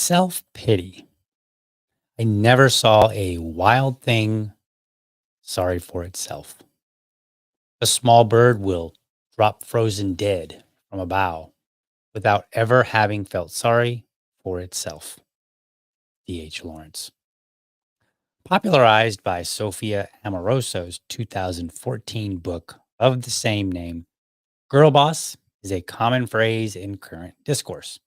Self pity. I never saw a wild thing sorry for itself. A small bird will drop frozen dead from a bough without ever having felt sorry for itself. D.H. Lawrence. Popularized by Sophia Amoruso's 2014 book of the same name, girl boss is a common phrase in current discourse.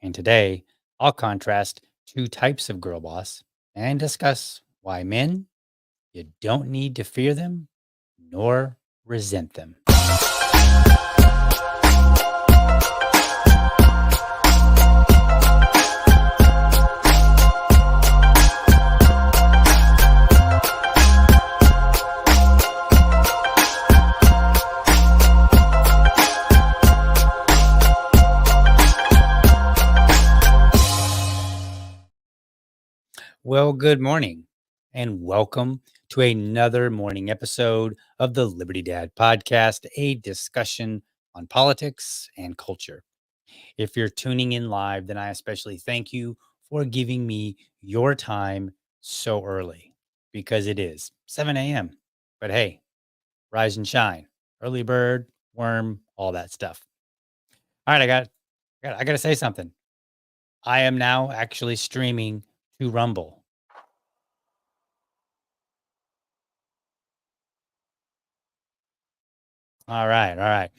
And today, I'll contrast two types of girl boss and discuss why men, you don't need to fear them nor resent them. Well, good morning and welcome to another morning episode of the Liberty Dad podcast, a discussion on politics and culture. If you're tuning in live, then I especially thank you for giving me your time so early because it is 7 a.m. But hey, rise and shine, early bird, worm, all that stuff. All right, I got to say something. I am now actually streaming to Rumble. All right, all right.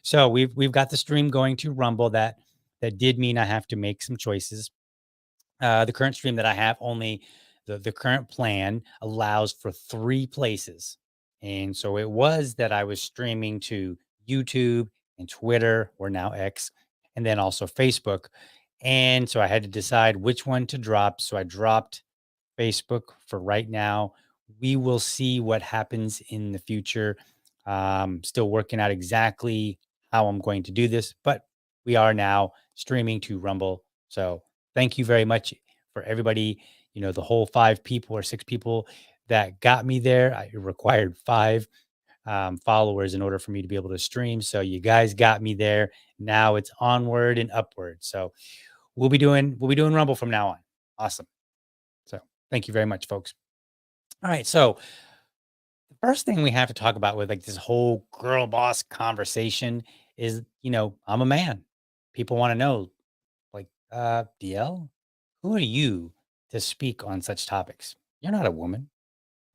So we've got the stream going to Rumble. That did mean I have to make some choices. The current stream that I have only the current plan allows for three places, and so it was that I was streaming to YouTube and Twitter, or now X, and then also Facebook. And so I had to decide which one to drop. So I dropped Facebook for right now. We will see what happens in the future. Still working out exactly how I'm going to do this, but we are now streaming to Rumble. So thank you very much for everybody, the whole five people or six people that got me there. It required five followers in order for me to be able to stream. So you guys got me there. Now it's onward and upward. So we'll be doing Rumble from now on. Awesome. So thank you very much, folks. All right. So the first thing we have to talk about with like this whole girl boss conversation is, I'm a man. People want to know, like, DL, who are you to speak on such topics? You're not a woman.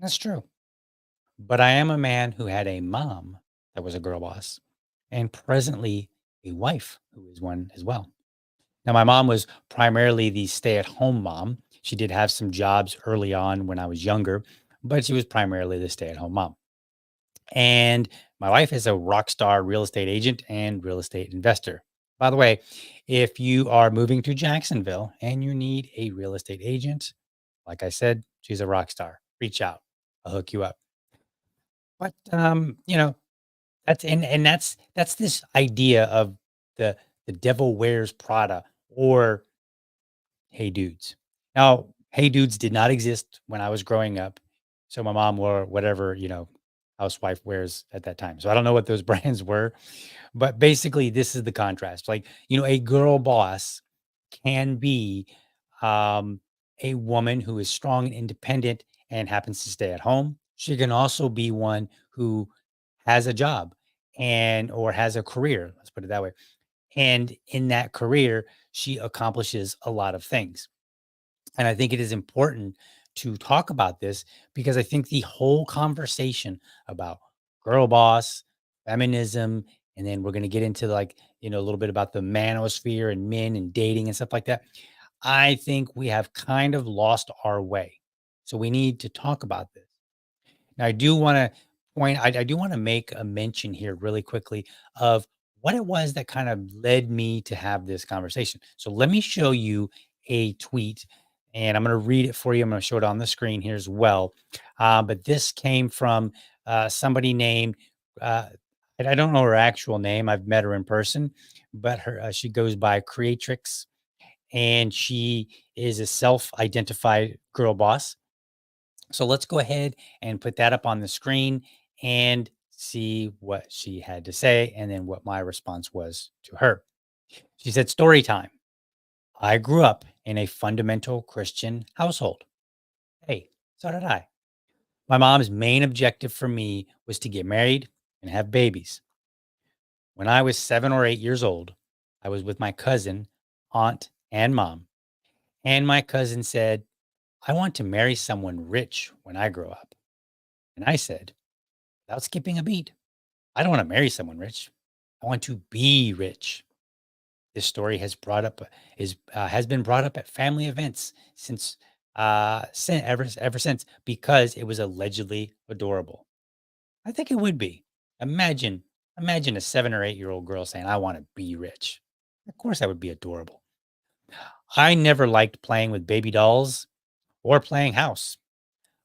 That's true. But I am a man who had a mom that was a girl boss and presently a wife who is one as well. Now, my mom was primarily the stay at home mom. She did have some jobs early on when I was younger, but she was primarily the stay at home mom. And my wife is a rock star real estate agent and real estate investor. By the way, if you are moving to Jacksonville and you need a real estate agent, like I said, she's a rock star. Reach out. I'll hook you up. But that's this idea of the the devil wears Prada or Hey Dudes. Now, Hey Dudes did not exist when I was growing up. So my mom wore whatever, housewife wears at that time. So I don't know what those brands were, but basically this is the contrast. Like, a girl boss can be a woman who is strong and independent and happens to stay at home. She can also be one who has a job and or has a career, let's put it that way. And in that career, she accomplishes a lot of things. And I think it is important to talk about this because I think the whole conversation about girl boss, feminism, and then we're going to get into like, a little bit about the manosphere and men and dating and stuff like that. I think we have kind of lost our way. So we need to talk about this. Now, I do want to I do want to make a mention here really quickly of what it was that kind of led me to have this conversation. So let me show you a tweet and I'm going to read it for you. I'm going to show it on the screen here as well. But this came from somebody named, and I don't know her actual name. I've met her in person, but she goes by Creatrix and she is a self identified girl boss. So let's go ahead and put that up on the screen and see what she had to say and then what my response was to her. She said, "Story time. I grew up in a fundamental Christian household. Hey, so did I. My mom's main objective for me was to get married and have babies. When I was 7 or 8 years old, I was with my cousin, aunt, and mom. And my cousin said, I want to marry someone rich when I grow up. And I said, without skipping a beat, I don't want to marry someone rich. I want to be rich. This story has been brought up at family events ever since because it was allegedly adorable. I think it would be. Imagine imagine a 7 or 8 year old girl saying, "I want to be rich." Of course, that would be adorable. I never liked playing with baby dolls or playing house.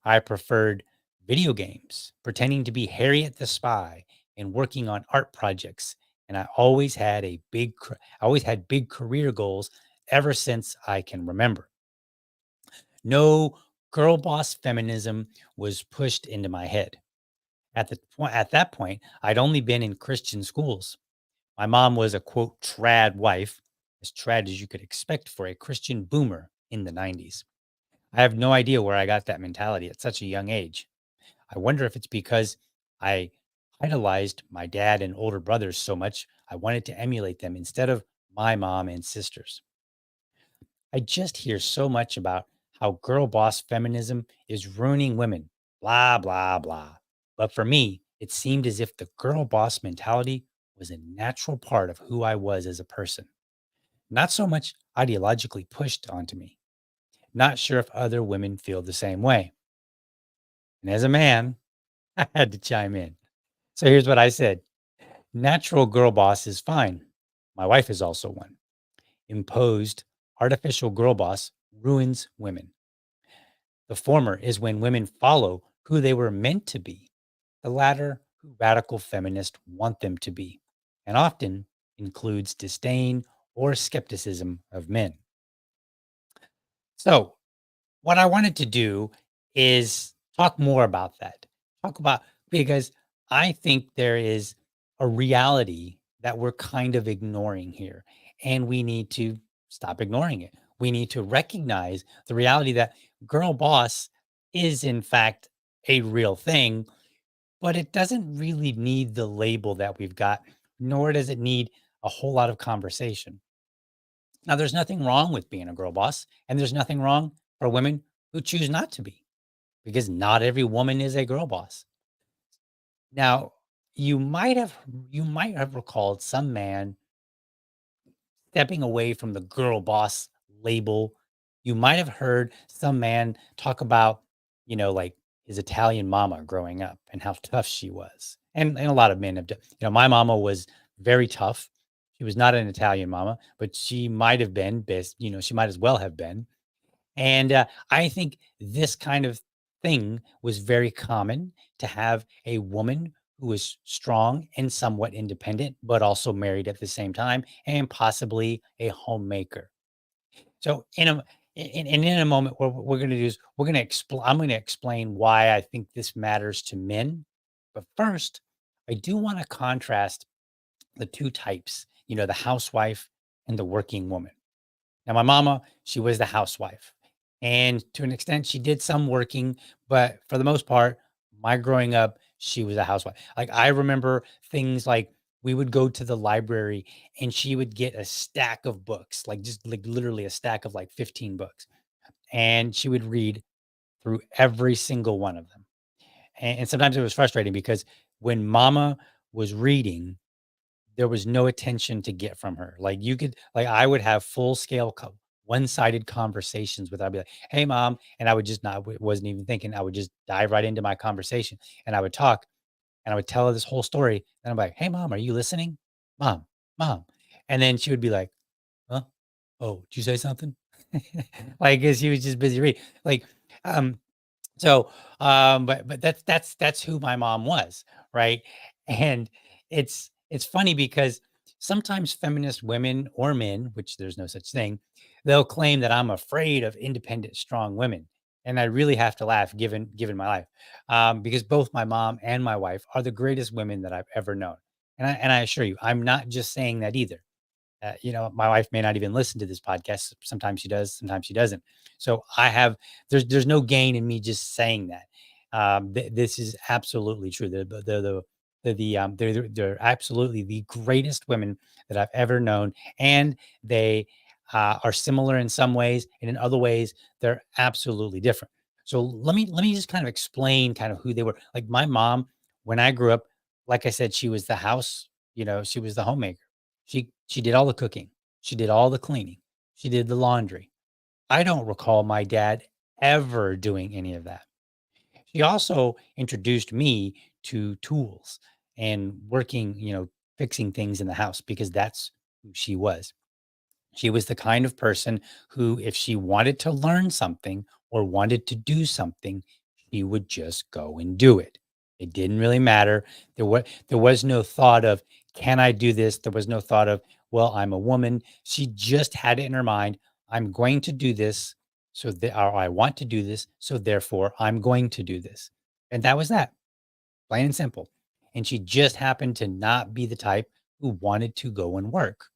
I preferred video games, pretending to be Harriet the Spy, and working on art projects. And I always had big career goals ever since I can remember. No girl boss feminism was pushed into my head. At that point, I'd only been in Christian schools. My mom was a quote trad wife, as trad as you could expect for a Christian boomer in the 90s. I have no idea where I got that mentality at such a young age. I wonder if it's because I idolized my dad and older brothers so much, I wanted to emulate them instead of my mom and sisters. I just hear so much about how girl boss feminism is ruining women, blah, blah, blah. But for me, it seemed as if the girl boss mentality was a natural part of who I was as a person, not so much ideologically pushed onto me. Not sure if other women feel the same way. And as a man, I had to chime in. So here's what I said. Natural girl boss is fine. My wife is also one. Imposed artificial girl boss ruins women. The former is when women follow who they were meant to be. The latter, who radical feminists want them to be, and often includes disdain or skepticism of men. So, what I wanted to do is talk more about that. Talk about because I think there is a reality that we're kind of ignoring here, and we need to stop ignoring it. We need to recognize the reality that girl boss is, in fact, a real thing, but it doesn't really need the label that we've got, nor does it need a whole lot of conversation. Now, there's nothing wrong with being a girl boss, and there's nothing wrong for women who choose not to be, because not every woman is a girl boss. Now, you might have recalled some man stepping away from the girl boss label. You might have heard some man talk about, like his Italian mama growing up and how tough she was. And a lot of men have done, my mama was very tough. She was not an Italian mama, but she might have been best, she might as well have been. And I think this kind of thing was very common to have a woman who was strong and somewhat independent, but also married at the same time, and possibly a homemaker. So, in a moment, what we're going to do is we're going to explain. I'm going to explain why I think this matters to men. But first, I do want to contrast the two types. The housewife and the working woman. Now, my mama, she was the housewife. And to an extent, she did some working, but for the most part, my growing up, she was a housewife. Like, I remember things like we would go to the library and she would get a stack of books, like just like literally a stack of like 15 books. And she would read through every single one of them. And sometimes it was frustrating because when mama was reading, there was no attention to get from her. Like I would have full scale one-sided conversations with her. I'd be like, "Hey mom." And I would just not, wasn't even thinking. I would just dive right into my conversation and I would talk and I would tell her this whole story. And I'm like, "Hey mom, are you listening? Mom, mom." And then she would be like, "Huh? Oh, did you say something?" Like, cause she was just busy reading. Like, um, but that's who my mom was, right? And it's funny because sometimes feminist women or men, which there's no such thing, they'll claim that I'm afraid of independent, strong women. And I really have to laugh given my life. Because both my mom and my wife are the greatest women that I've ever known. And I assure you, I'm not just saying that either. My wife may not even listen to this podcast. Sometimes she does, sometimes she doesn't. So there's no gain in me just saying that. This is absolutely true. They're absolutely the greatest women that I've ever known, and they are similar in some ways, and in other ways they're absolutely different. So let me just kind of explain kind of who they were. Like my mom, when I grew up, like I said, she was the house. She was the homemaker. She did all the cooking. She did all the cleaning. She did the laundry. I don't recall my dad ever doing any of that. She also introduced me to tools and working, fixing things in the house because that's who she was. She was the kind of person who, if she wanted to learn something or wanted to do something, she would just go and do it. It didn't really matter. There was no thought of, can I do this? There was no thought of, well, I'm a woman. She just had it in her mind. I'm going to do this. Or I want to do this. So therefore I'm going to do this. And that was that, plain and simple. And she just happened to not be the type who wanted to go and work,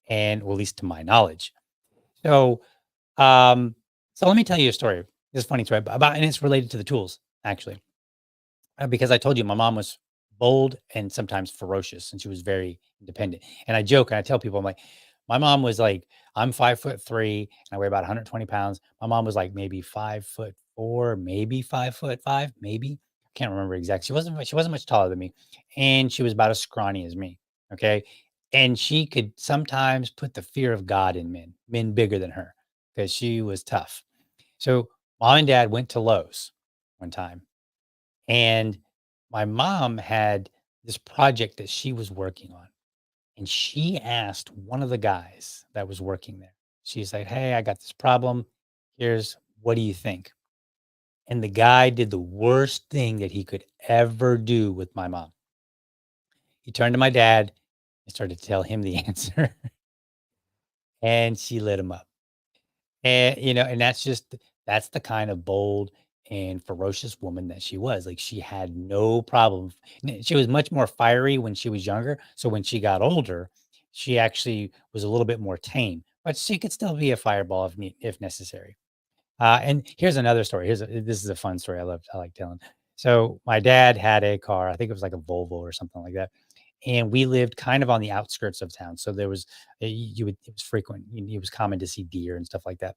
and well, at least to my knowledge. So, um, so let me tell you a story. This funny story and it's related to the tools actually, because I told you my mom was bold and sometimes ferocious, and she was very independent. And I joke and I tell people, I'm like, my mom was like, I'm 5'3" and I weigh about 120 pounds. My mom was like maybe 5'4", maybe 5'5", maybe. Can't remember exactly. She wasn't much taller than me, and she was about as scrawny as me. Okay. And she could sometimes put the fear of God in men bigger than her, because she was tough. So mom and dad went to Lowe's one time, and my mom had this project that she was working on. And she asked one of the guys that was working there, she's like, "Hey, I got this problem. Here's what do you think?" And the guy did the worst thing that he could ever do with my mom. He turned to my dad and started to tell him the answer, and she lit him up. And that's the kind of bold and ferocious woman that she was. Like, she had no problem. She was much more fiery when she was younger. So when she got older, she actually was a little bit more tame, but she could still be a fireball if necessary. And here's another story. This is a fun story. I like telling. So my dad had a car. I think it was like a Volvo or something like that. And we lived kind of on the outskirts of town. So there was, it was frequent. It was common to see deer and stuff like that.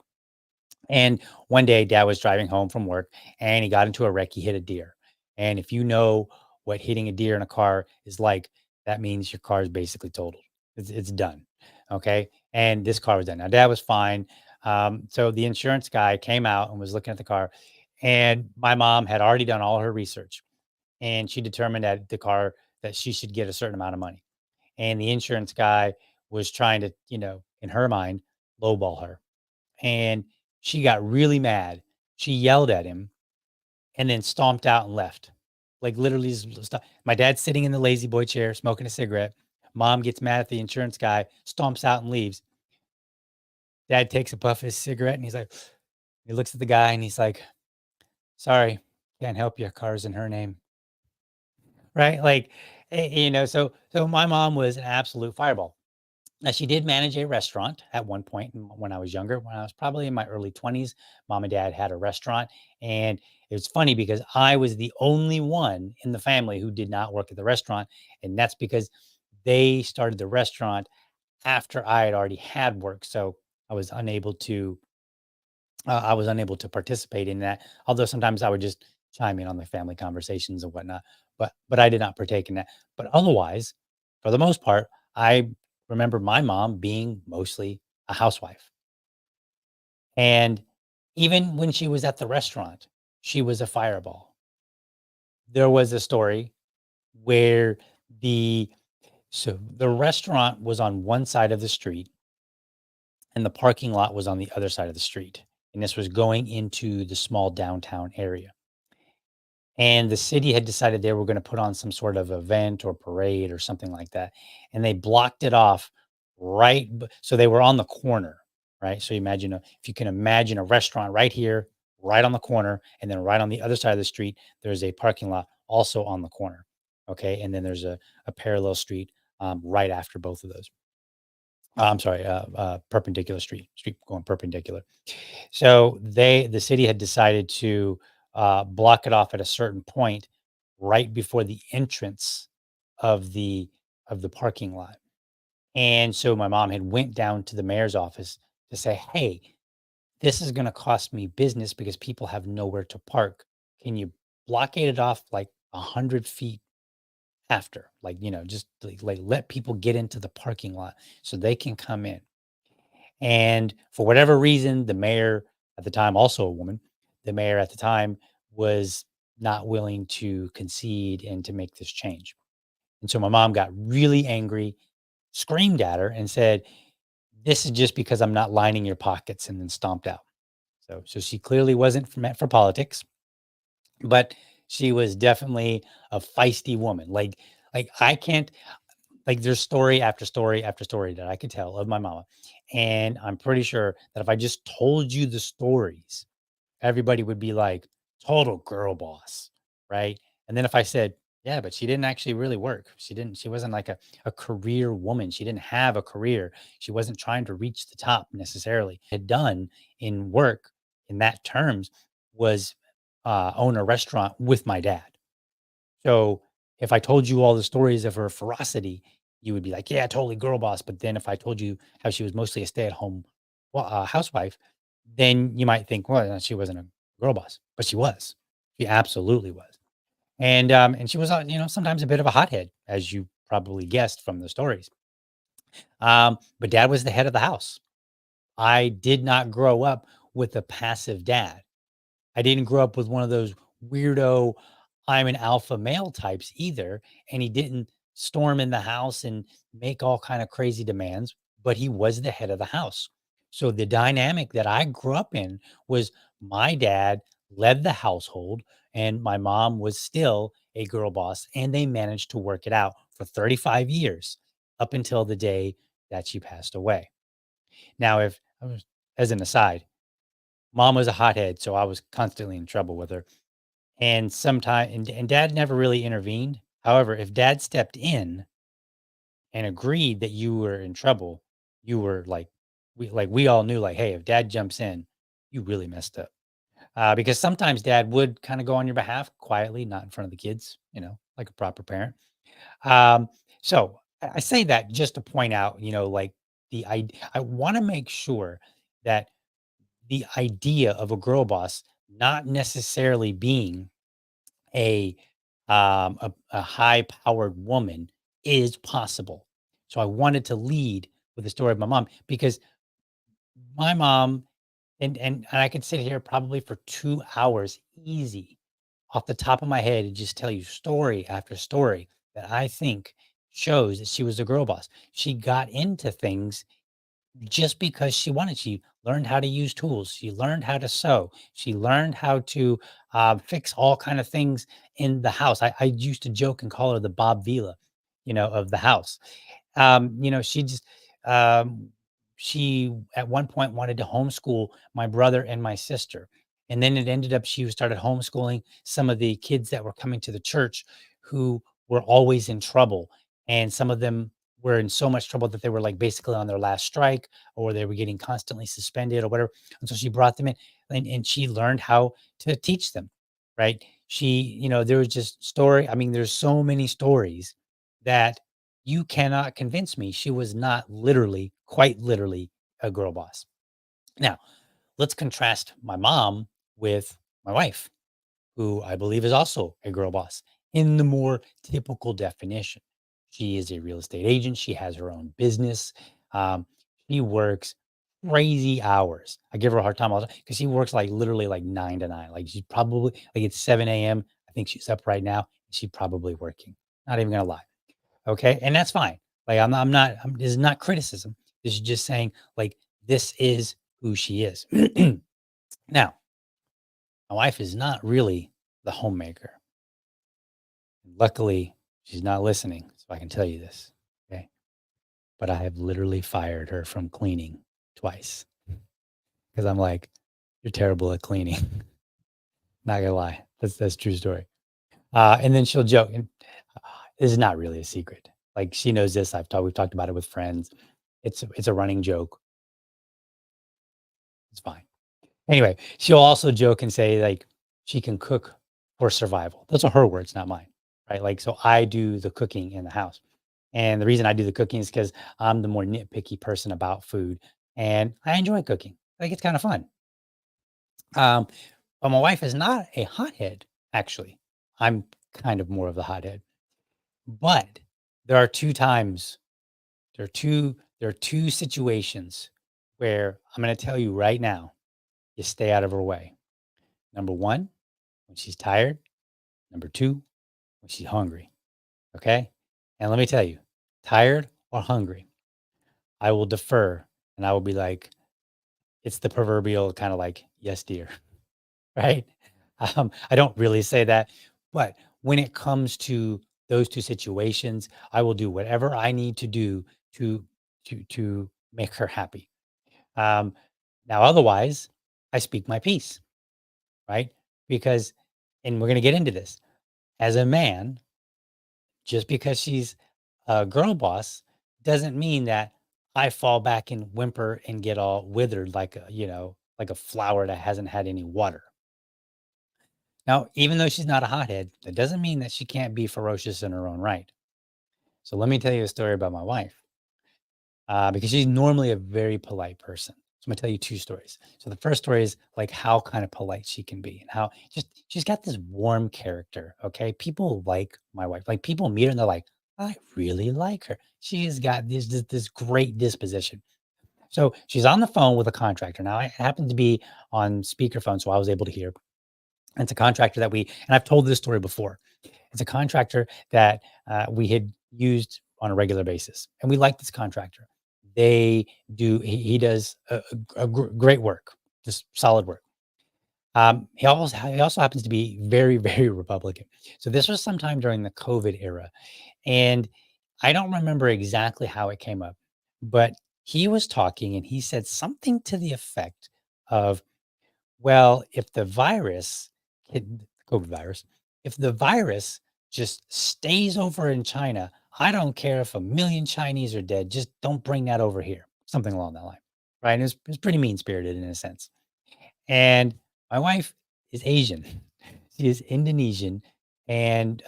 And one day, dad was driving home from work and he got into a wreck. He hit a deer. And if you know what hitting a deer in a car is like, that means your car is basically totaled. It's done. Okay. And this car was done. Now, dad was fine. So the insurance guy came out and was looking at the car. And my mom had already done all her research, and she determined that she should get a certain amount of money. And the insurance guy was trying to, in her mind, lowball her, and she got really mad. She yelled at him and then stomped out and left. Like, literally my dad's sitting in the lazy boy chair smoking a cigarette. Mom gets mad at the insurance guy, stomps out and leaves. Dad takes a puff of his cigarette and he's like, he looks at the guy and he's like, "Sorry, can't help you. Car's in her name." Right? Like, so my mom was an absolute fireball. Now, she did manage a restaurant at one point when I was younger. When I was probably in my early 20s, mom and dad had a restaurant. And it was funny because I was the only one in the family who did not work at the restaurant. And that's because they started the restaurant after I had already had work. So I was unable to participate in that. Although sometimes I would just chime in on the family conversations and whatnot. But I did not partake in that. But otherwise, for the most part, I remember my mom being mostly a housewife. And even when she was at the restaurant, she was a fireball. There was a story where the the restaurant was on one side of the street and the parking lot was on the other side of the street. And this was going into the small downtown area. And the city had decided they were going to put on some sort of event or parade or something like that. And they blocked it off so they were on the corner, right? So if you can imagine a restaurant right here, right on the corner, and then right on the other side of the street, there's a parking lot also on the corner. Okay. And then there's a parallel street right after both of those. I'm sorry, perpendicular street going perpendicular. So the city had decided to block it off at a certain point right before the entrance of the parking lot. And so my mom had went down to the mayor's office to say, "Hey, this is going to cost me business because people have nowhere to park. Can you blockade it off like 100 feet after, like, just like let people get into the parking lot so they can come in." And for whatever reason, the mayor at the time, also a woman, the mayor at the time was not willing to concede and to make this change. And so my mom got really angry, screamed at her, and said, "This is just because I'm not lining your pockets," and then stomped out. So she clearly wasn't meant for politics, but she was definitely a feisty woman. Like I can't like there's story after story after story that I could tell of my mama. And I'm pretty sure that if I just told you the stories, everybody would be like, total girl boss, right? And then if I said, yeah, but she didn't actually really work. She wasn't like a career woman. She didn't have a career. She wasn't trying to reach the top necessarily. Had done in work in that terms was own a restaurant with my dad. So if I told you all the stories of her ferocity, you would be like, yeah, totally girl boss. But then if I told you how she was mostly a stay at home housewife, then you might think, well, she wasn't a girl boss, but she was. She absolutely was. And she was, sometimes a bit of a hothead, as you probably guessed from the stories. But dad was the head of the house. I did not grow up with a passive dad. I didn't grow up with one of those weirdo, I'm an alpha male types either. And he didn't storm in the house and make all kind of crazy demands, but he was the head of the house. So the dynamic that I grew up in was my dad led the household and my mom was still a girl boss and they managed to work it out for 35 years up until the day that she passed away. Now, if as an aside, mom was a hothead, so I was constantly in trouble with her. And sometime and dad never really intervened. However, if dad stepped in and agreed that you were in trouble, you were we all knew like, hey, if dad jumps in, you really messed up. Because sometimes dad would kind of go on your behalf quietly, not in front of the kids, like a proper parent. Um, so I say that just to point out, like I want to make sure that the idea of a girl boss not necessarily being a a high powered woman is possible. So I wanted to lead with the story of my mom because my mom and I could sit here probably for 2 hours easy off the top of my head and just tell you story after story that I think shows that she was a girl boss. She got into things just because she wanted. She learned how to use tools. She learned how to sew. She learned how to fix all kind of things in the house. I used to joke and call her the Bob Vila, of the house. She just um, she at one point wanted to homeschool my brother and my sister, and then it ended up she started homeschooling some of the kids that were coming to the church who were always in trouble, and some of them were in so much trouble that they were like basically on their last strike or they were getting constantly suspended or whatever. And so she brought them in and she learned how to teach them, right? There was just story. I mean, there's so many stories that you cannot convince me she was not literally, quite literally, a girl boss. Now, let's contrast my mom with my wife, who I believe is also a girl boss in the more typical definition. She is a real estate agent. She has her own business. Um, she works crazy hours. I give her a hard time all the time because she works like literally like 9 to 9. Like she's probably like it's 7 a.m. I think she's up right now. She's probably working. Not even gonna lie. Okay, and that's fine. Like, this is not criticism. This is just saying, like, this is who she is. Now, my wife is not really the homemaker. Luckily, she's not listening, so I can tell you this, okay? But I have literally fired her from cleaning twice because I'm like, "You're terrible at cleaning." Not gonna lie. That's true story. And then she'll joke, and this is not really a secret. Like, she knows this. We've talked about it with friends. It's a running joke. It's fine. Anyway, she'll also joke and say, like, she can cook for survival. Those are her words, not mine, right? Like, so I do the cooking in the house. And the reason I do the cooking is because I'm the more nitpicky person about food, and I enjoy cooking. Like, it's kind of fun. Um, but my wife is not a hothead, actually. I'm kind of more of the hothead. But there are 2 times, there are 2 situations where I'm gonna tell you right now, you stay out of her way. Number 1, when she's tired. Number 2, when she's hungry, okay? And let me tell you, tired or hungry, I will defer, and I will be like, it's the proverbial kinda like, "Yes, dear." Right? I don't really say that, but when it comes to those 2 situations, I will do whatever I need to do to to make her happy. Um, Now otherwise, I speak my piece, right? Because and we're gonna get into this. As a man, just because she's a girl boss doesn't mean that I fall back and whimper and get all withered like a, like a flower that hasn't had any water. Now, even though she's not a hothead, that doesn't mean that she can't be ferocious in her own right. So let me tell you a story about my wife, because she's normally a very polite person. So I'm gonna tell you 2 stories. So the first story is like how kind of polite she can be and how just she's got this warm character. Okay. People like my wife. Like people meet her and they're like, I really like her. She's got this great disposition. So she's on the phone with a contractor. Now I happened to be on speakerphone, so I was able to hear. And it's a contractor that and I've told this story before. It's a contractor that we had used on a regular basis, and we like this contractor. He does great work, just solid work. He also happens to be very, very Republican. So this was sometime during the COVID era, and I don't remember exactly how it came up, but he was talking and he said something to the effect of, well, if the virus, COVID virus, if the virus just stays over in China, I don't care if a million Chinese are dead. Just don't bring that over here. Something along that line. Right. And it was pretty mean spirited in a sense. And my wife is Asian. She is Indonesian and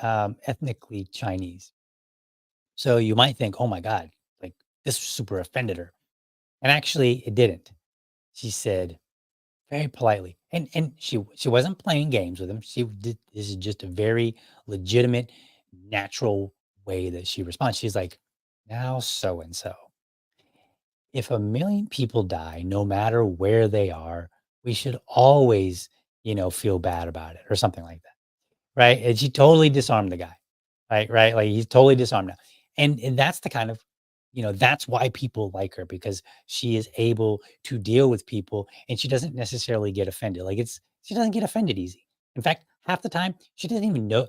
ethnically Chinese. So you might think, oh my God, like this super offended her. And actually, it didn't. She said, very politely, and she wasn't playing games with him. She did This is just a very legitimate, natural way that she responds. She's like, "Now so and so, if a million people die, no matter where they are, we should always, feel bad about it," or something like that. Right? And she totally disarmed the guy. Right? Like, he's totally disarmed now. And that's the kind of that's why people like her because she is able to deal with people and she doesn't necessarily get offended. Like, she doesn't get offended easy. In fact, half the time, she doesn't even know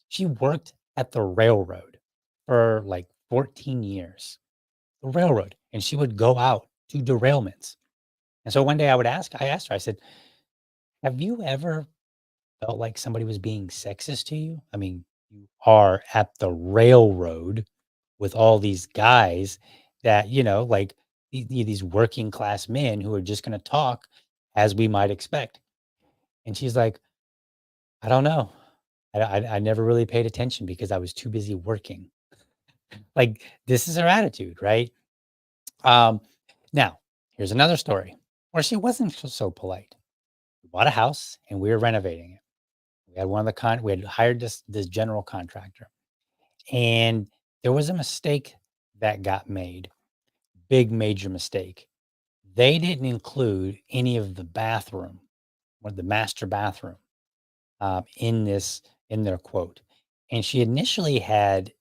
she worked at the railroad for, like, 14 years. The railroad, and she would go out to derailments. And so one day I asked her, I said, "Have you ever felt like somebody was being sexist to you? I mean, you are at the railroad with all these guys that, like these working class men who are just going to talk as we might expect." And she's like, "I don't know. I never really paid attention because I was too busy working." Like, this is her attitude, right? Um, Now, here's another story where she wasn't so polite. We bought a house and we were renovating it. We had hired this general contractor, and there was a mistake that got made. Big major mistake. They didn't include any of the bathroom or the master bathroom in their quote. And she initially had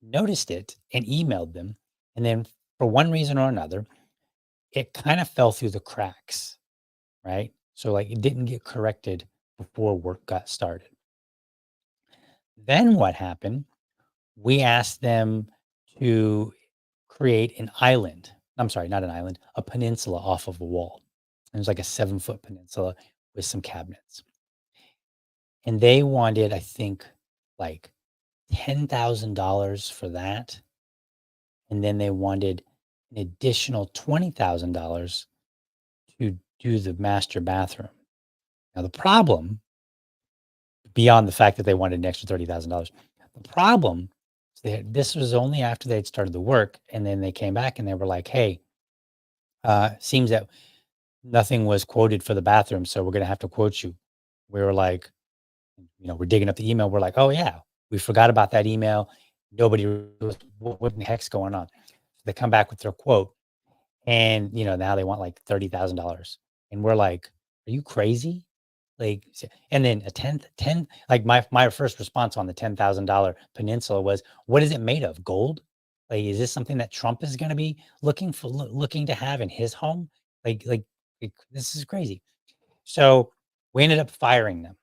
noticed it and emailed them, and then for one reason or another, it kind of fell through the cracks, right? So like it didn't get corrected before work got started. Then what happened? We asked them to create an island. I'm sorry, not an island, a peninsula off of a wall. It was like a 7-foot peninsula with some cabinets. And they wanted, I think, like $10,000 for that. And then they wanted an additional $20,000 to do the master bathroom. Now, the problem, beyond the fact that they wanted an extra $30,000, the problem is that this was only after they'd started the work. And then they came back and they were like, hey, seems that nothing was quoted for the bathroom. So we're going to have to quote you. We were like, we're digging up the email. We're like, oh, yeah, we forgot about that email. Nobody was, what in the heck's going on? So they come back with their quote. And, now they want like $30,000. And we're like, are you crazy? Like, and then a tenth, 10, like my first response on the $10,000 peninsula was, what is it made of? Gold? Like, is this something that Trump is going to be looking to have in his home? Like, this is crazy. So we ended up firing them.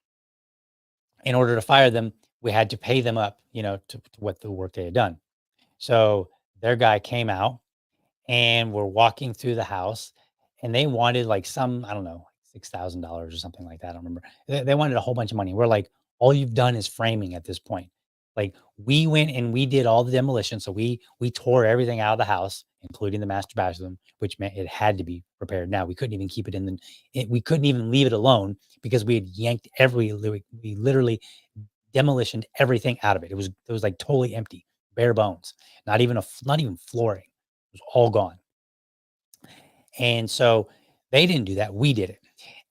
In order to fire them, we had to pay them up, to what the work they had done. So their guy came out and we're walking through the house and they wanted like some, I don't know, $6,000 or something like that. I don't remember. They wanted a whole bunch of money. We're like, all you've done is framing at this point. Like we went and we did all the demolition. So we tore everything out of the house, including the master bathroom, which meant it had to be repaired. Now we couldn't even keep it in we couldn't even leave it alone because we had yanked we literally demolitioned everything out of it. It was like totally empty, bare bones, not even flooring. It was all gone. And so they didn't do that. We did it.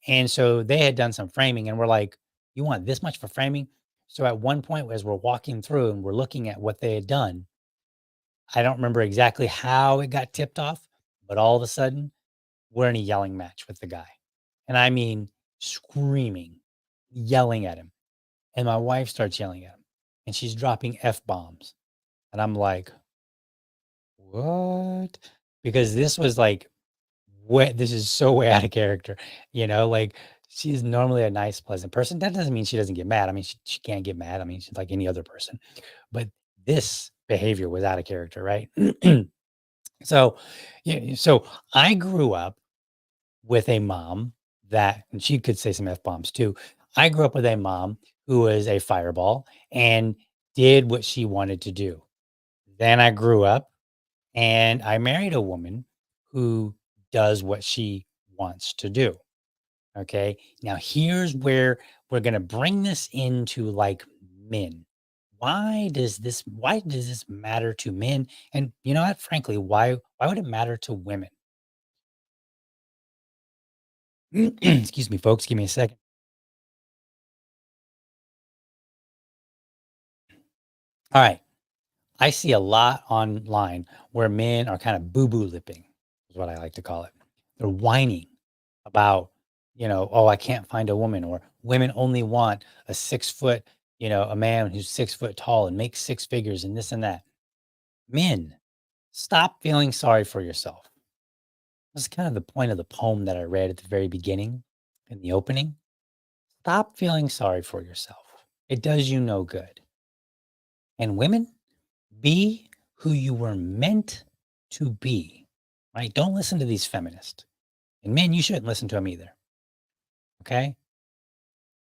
And so they had done some framing and we're like, you want this much for framing? So at one point, as we're walking through and we're looking at what they had done, I don't remember exactly how it got tipped off, but all of a sudden we're in a yelling match with the guy. And I mean, screaming, yelling at him. And my wife starts yelling at him and she's dropping F bombs. And I'm like, what? Because this was like, what, this is so way out of character, like she's normally a nice, pleasant person. That doesn't mean she doesn't get mad. I mean, she can't get mad. I mean, she's like any other person, but this behavior was out of character, right? So, yeah, so I grew up with a mom and she could say some F bombs too. I grew up with a mom who was a fireball and did what she wanted to do. Then I grew up and I married a woman who does what she wants to do. Okay. Now, here's where we're going to bring this into like men. Why does this matter to men? And you know what? Frankly, why would it matter to women? Excuse me, folks. Give me a second. All right. I see a lot online where men are kind of boo-boo lipping, is what I like to call it. They're whining about, oh, I can't find a woman, or women only want a 6 foot, a man who's 6 foot tall and makes six figures and this and that. Men, stop feeling sorry for yourself. That's kind of the point of the poem that I read at the very beginning in the opening. Stop feeling sorry for yourself. It does you no good. And women, be who you were meant to be, right? Don't listen to these feminists. And men, you shouldn't listen to them either. Okay?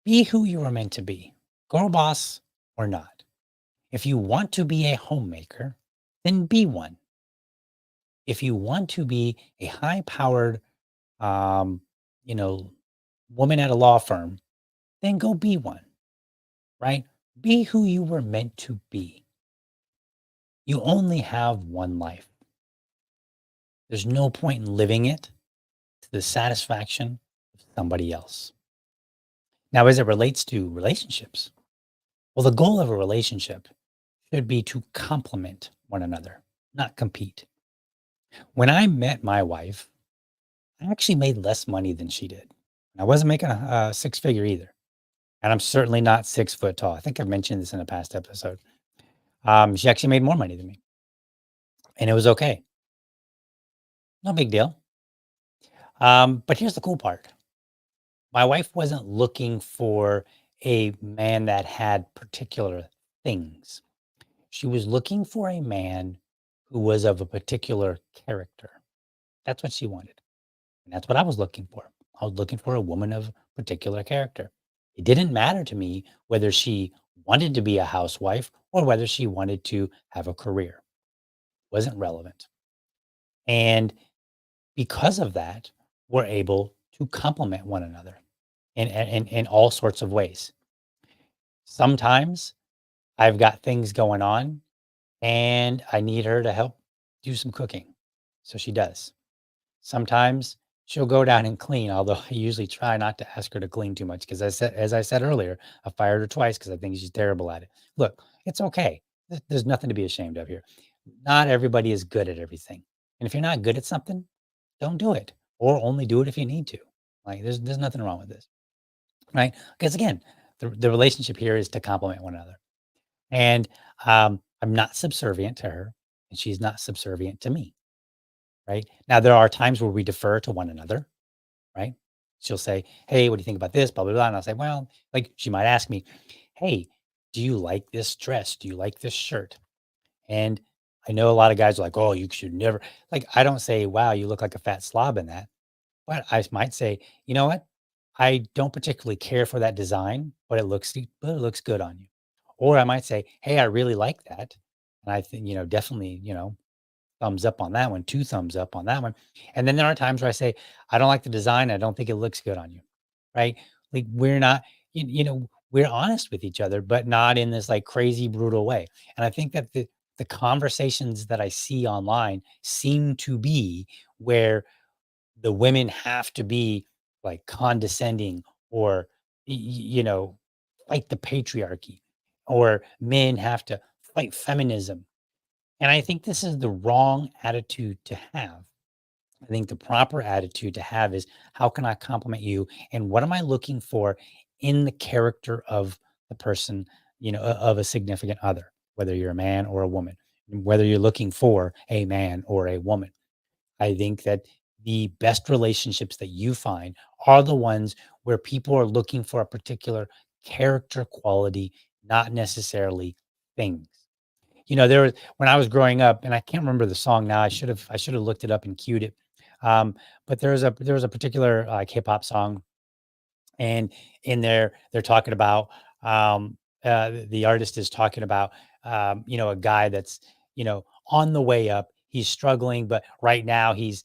Be who you were meant to be, girl boss or not. If you want to be a homemaker, then be one. If you want to be a high powered, um, you know, woman at a law firm, then go be one, right? Be who you were meant to be. You only have one life. There's no point in living it to the satisfaction of somebody else. Now, as it relates to relationships, well, the goal of a relationship should be to complement one another, not compete. When I met my wife, I actually made less money than she did. I wasn't making a six figure either. And I'm certainly not 6 foot tall. I think I've mentioned this in a past episode. She actually made more money than me, and it was okay. No big deal. But here's the cool part. My wife wasn't looking for a man that had particular things. She was looking for a man who was of a particular character. That's what she wanted. And that's what I was looking for. I was looking for a woman of particular character. It didn't matter to me whether she wanted to be a housewife or whether she wanted to have a career. It wasn't relevant. And because of that, we're able to complement one another in all sorts of ways. Sometimes I've got things going on and I need her to help do some cooking. So she does. Sometimes she'll go down and clean, although I usually try not to ask her to clean too much because as I said earlier, I fired her twice because I think she's terrible at it. Look, it's okay. There's nothing to be ashamed of here. Not everybody is good at everything. And if you're not good at something, don't do it or only do it if you need to. Like there's nothing wrong with this, right? Because again, the relationship here is to complement one another. And I'm not subservient to her and she's not subservient to me, right? Now there are times where we defer to one another, right? She'll say, "Hey, what do you think about this?" Blah blah blah. And I'll say, "Well," like she might ask me, "Hey, do you like this dress? Do you like this shirt?" And I know a lot of guys are like, "Oh, you should never." Like I don't say, "Wow, you look like a fat slob in that," but I might say, "You know what? I don't particularly care for that design, but it looks good on you." Or I might say, "Hey, I really like that," and I think definitely thumbs up on that one, 2 thumbs up on that one. And then there are times where I say, "I don't like the design, I don't think it looks good on you." Right? Like, we're not we're honest with each other, but not in this, like, crazy brutal way. And I think that the conversations that I see online seem to be where the women have to be, like, condescending or, fight the patriarchy, or men have to fight feminism. And I think this is the wrong attitude to have. I think the proper attitude to have is, how can I compliment you? And what am I looking for in the character of the person, of a significant other, whether you're a man or a woman, whether you're looking for a man or a woman. I think that the best relationships that you find are the ones where people are looking for a particular character quality, not necessarily things. There was when I was growing up, and I can't remember the song now. I should have looked it up and cued it. But there was a particular hip hop song, and in there they're talking about the artist is talking about a guy that's on the way up. He's struggling, but right now he's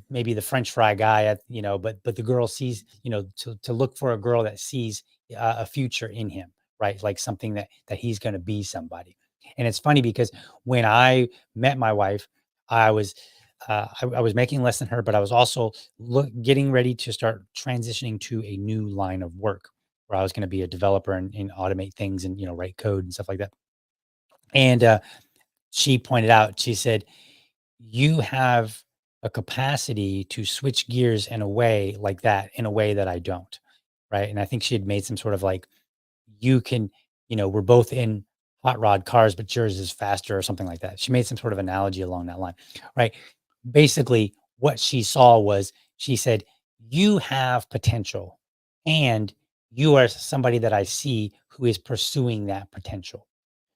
maybe the French fry guy at but the girl sees to look for a girl that sees a future in him, right? Like something that he's going to be somebody. And it's funny because when I met my wife, I was I was making less than her, but I was also getting ready to start transitioning to a new line of work where I was going to be a developer and automate things and write code and stuff like that. And she pointed out, she said, "You have a capacity to switch gears in a way like that, in a way that I don't." Right. And I think she had made some sort of like, you can, we're both in hot rod cars, but yours is faster or something like that. She made some sort of analogy along that line, right? Basically, what she saw was, she said, "You have potential and you are somebody that I see who is pursuing that potential.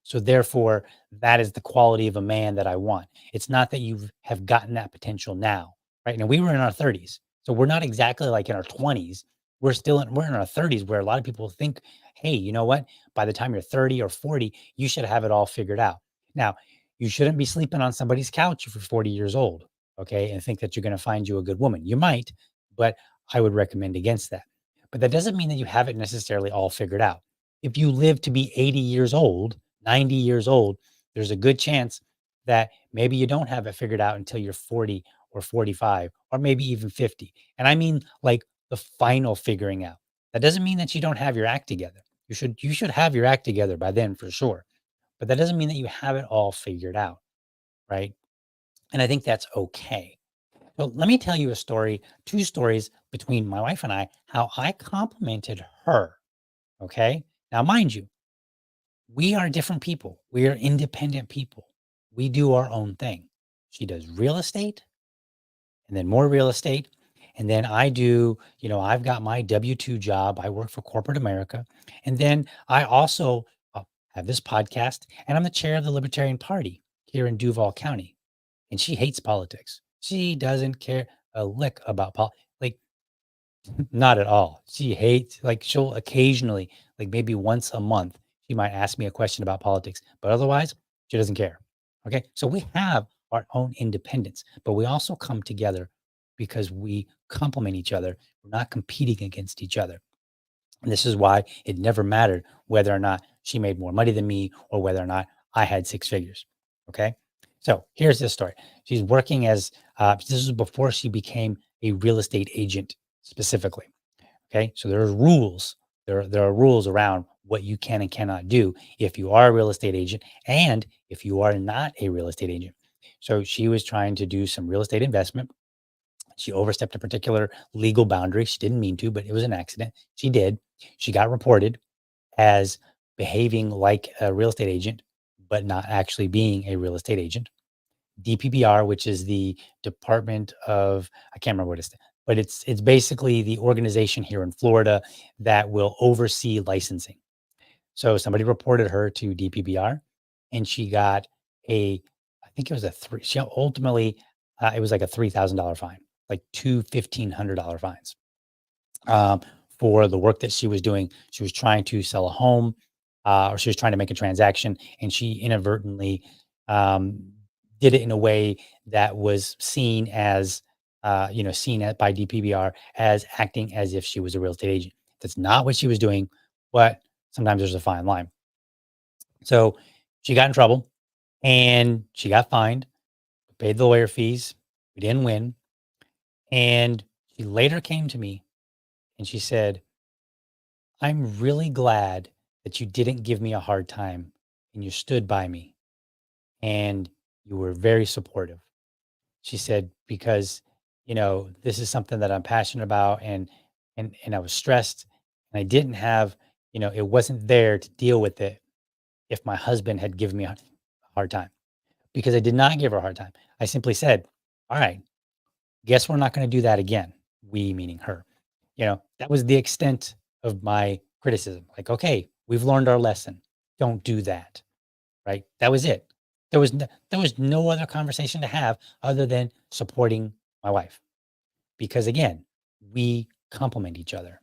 So therefore, that is the quality of a man that I want. It's not that you have gotten that potential now, right? Now we were in our 30s. So we're not exactly like in our 20s. We're in our 30s where a lot of people think, hey, you know what? By the time you're 30 or 40, you should have it all figured out. Now, you shouldn't be sleeping on somebody's couch if you're 40 years old, okay? And think that you're going to find you a good woman. You might, but I would recommend against that. But that doesn't mean that you have it necessarily all figured out. If you live to be 80 years old, 90 years old, there's a good chance that maybe you don't have it figured out until you're 40 or 45 or maybe even 50. And I mean like the final figuring out. That doesn't mean that you don't have your act together. You should have your act together by then for sure. But that doesn't mean that you have it all figured out, right? And I think that's okay. So let me tell you a story, two stories between my wife and I, how I complimented her. Okay. Now, mind you, we are different people. We are independent people. We do our own thing. She does real estate and then more real estate. And then I do, I've got my W-2 job. I work for corporate America. And then I also have this podcast and I'm the chair of the Libertarian Party here in Duval County. And she hates politics. She doesn't care a lick about politics. Like, not at all. She hates, like, she'll occasionally, like maybe once a month, she might ask me a question about politics, but otherwise, she doesn't care. Okay. So we have our own independence, but we also come together because we complement each other. We're not competing against each other. And this is why it never mattered whether or not she made more money than me or whether or not I had six figures. Okay. So here's this story. She's working as, this is before she became a real estate agent specifically. Okay. So there are rules. There are rules around what you can and cannot do if you are a real estate agent and if you are not a real estate agent. So she was trying to do some real estate investment. She overstepped a particular legal boundary. She didn't mean to, but it was an accident. She did. She got reported as behaving like a real estate agent, but not actually being a real estate agent. DPBR, which is the Department of, I can't remember what it's, but it's basically the organization here in Florida that will oversee licensing. So somebody reported her to DPBR, and she got a, I think it was a three. She ultimately, it was like a $3,000 fine, like two $1,500 fines, um, for the work that she was doing. She was trying to sell a home, or she was trying to make a transaction, and she inadvertently, um, did it in a way that was seen as, seen by DPBR as acting as if she was a real estate agent. That's not what she was doing, but sometimes there's a fine line. So she got in trouble and she got fined, paid the lawyer fees. We didn't win. And she later came to me and she said, I'm really glad that you didn't give me a hard time and you stood by me and you were very supportive. She said, because, this is something that I'm passionate about, and I was stressed and I didn't have, it wasn't there to deal with it if my husband had given me a hard time, because I did not give her a hard time. I simply said, all right, guess we're not going to do that again. We meaning her. That was the extent of my criticism. Like, okay, we've learned our lesson. Don't do that. Right. That was it. There was no other conversation to have other than supporting my wife. Because again, we complement each other.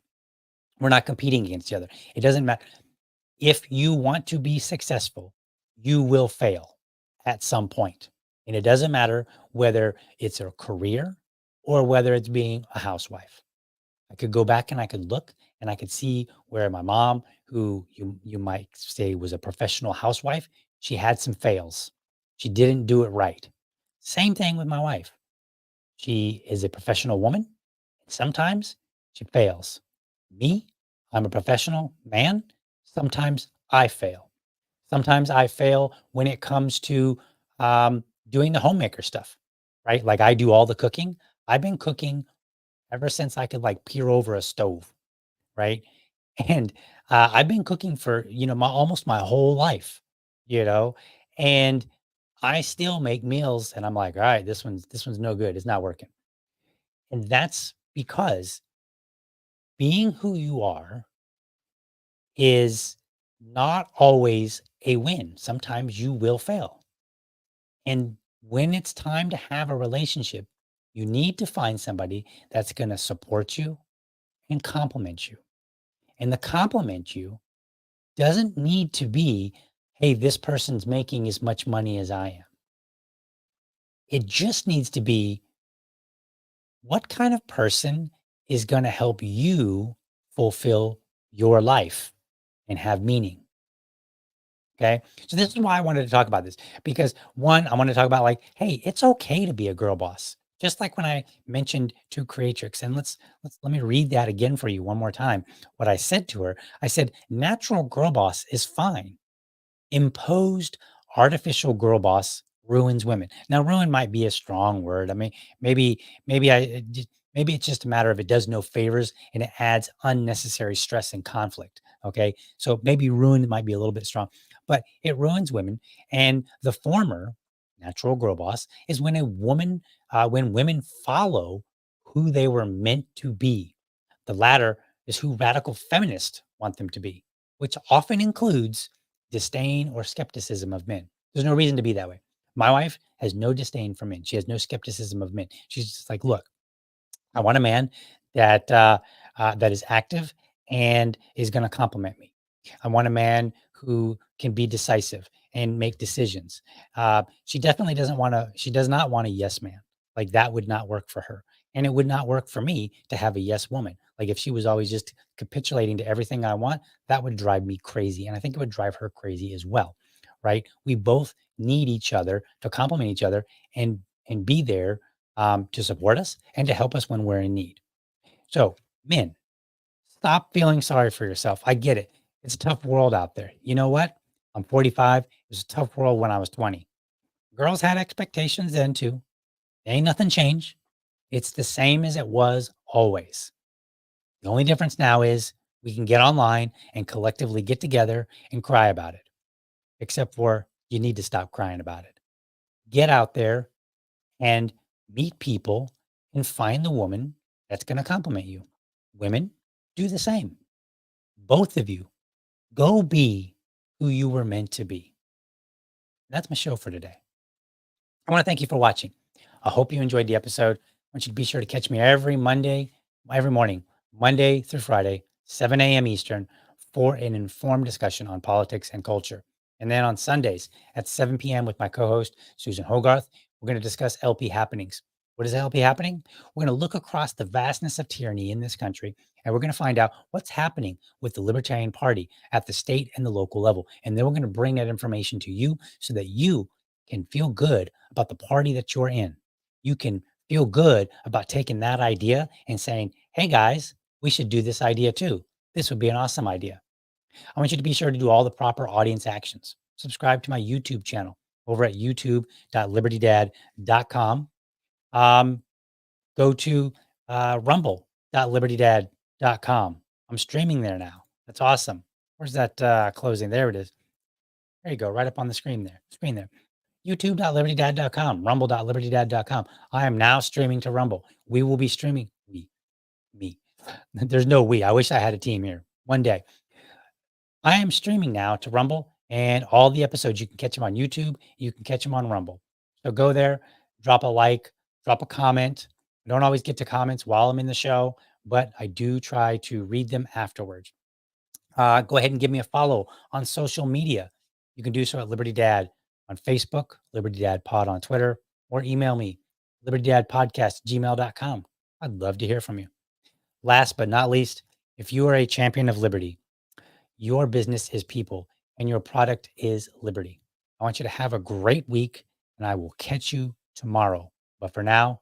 We're not competing against each other. It doesn't matter. If you want to be successful, you will fail at some point. And it doesn't matter whether it's a career or whether it's being a housewife. I could go back and I could look and I could see where my mom, who you might say was a professional housewife, she had some fails. She didn't do it right. Same thing with my wife. She is a professional woman. Sometimes she fails. Me, I'm a professional man. Sometimes I fail. Sometimes I fail when it comes to, doing the homemaker stuff, right? Like I do all the cooking. I've been cooking ever since I could like peer over a stove, right? And I've been cooking for, my almost my whole life, you know, and I still make meals and I'm like, all right, this one's no good. It's not working. And that's because being who you are is not always a win. Sometimes you will fail. And when it's time to have a relationship, you need to find somebody that's going to support you and compliment you. And the compliment you doesn't need to be, hey, this person's making as much money as I am. It just needs to be, what kind of person is going to help you fulfill your life and have meaning? Okay. So this is why I wanted to talk about this, because one, I want to talk about like, hey, it's okay to be a girl boss. Just like when I mentioned to Creatrix, and let me read that again for you one more time. What I said to her, I said, natural girl boss is fine. Imposed artificial girl boss ruins women. Now, ruin might be a strong word. I mean, maybe maybe it's just a matter of it does no favors and it adds unnecessary stress and conflict. Okay, so maybe ruin might be a little bit strong, but it ruins women. And the former, natural girl boss, is when when women follow who they were meant to be. The latter is who radical feminists want them to be, which often includes disdain or skepticism of men. There's no reason to be that way. My wife has no disdain for men. She has no skepticism of men. She's just like, look, I want a man that that is active and is going to compliment me. I want a man who can be decisive and make decisions. She definitely doesn't want to, she does not want a yes man. Like that would not work for her. And it would not work for me to have a yes woman. Like if she was always just capitulating to everything I want, that would drive me crazy. And I think it would drive her crazy as well. Right. We both need each other to complement each other and be there to support us and to help us when we're in need. So, men, stop feeling sorry for yourself. I get it. It's a tough world out there. You know what? I'm 45. It was a tough world when I was 20. Girls had expectations then too. Ain't nothing changed. It's the same as it was always. The only difference now is we can get online and collectively get together and cry about it. Except for you need to stop crying about it. Get out there and meet people and find the woman that's going to compliment you. Women, do the same. Both of you, go be who you were meant to be. That's my show for today. I want to thank you for watching. I hope you enjoyed the episode. I want you to be sure to catch me every morning, Monday through Friday, 7 a.m. Eastern, for an informed discussion on politics and culture. And then on Sundays at 7 p.m. with my co host, Susan Hogarth, we're going to discuss LP happenings. What is LP happening? We're going to look across the vastness of tyranny in this country, and we're going to find out what's happening with the Libertarian Party at the state and the local level. And then we're going to bring that information to you so that you can feel good about the party that you're in. You can feel good about taking that idea and saying, hey guys, we should do this idea too. This would be an awesome idea. I want you to be sure to do all the proper audience actions. Subscribe to my YouTube channel over at youtube.libertydad.com. Go to rumble.libertydad.com. I'm streaming there now. That's awesome. Where's that closing? There it is. There you go, right up on the screen there. youtube.libertydad.com, rumble.libertydad.com. I am now streaming to Rumble. We will be streaming. Me. There's no we. I wish I had a team here. One day. I am streaming now to Rumble, and all the episodes, you can catch them on YouTube. You can catch them on Rumble. So go there, drop a like, drop a comment. I don't always get to comments while I'm in the show, but I do try to read them afterwards. Go ahead and give me a follow on social media. You can do so at Liberty Dad on Facebook, Liberty Dad Pod on Twitter, or email me, libertydadpodcast@gmail.com. I'd love to hear from you. Last but not least, if you are a champion of liberty, your business is people and your product is liberty. I want you to have a great week and I will catch you tomorrow. But for now,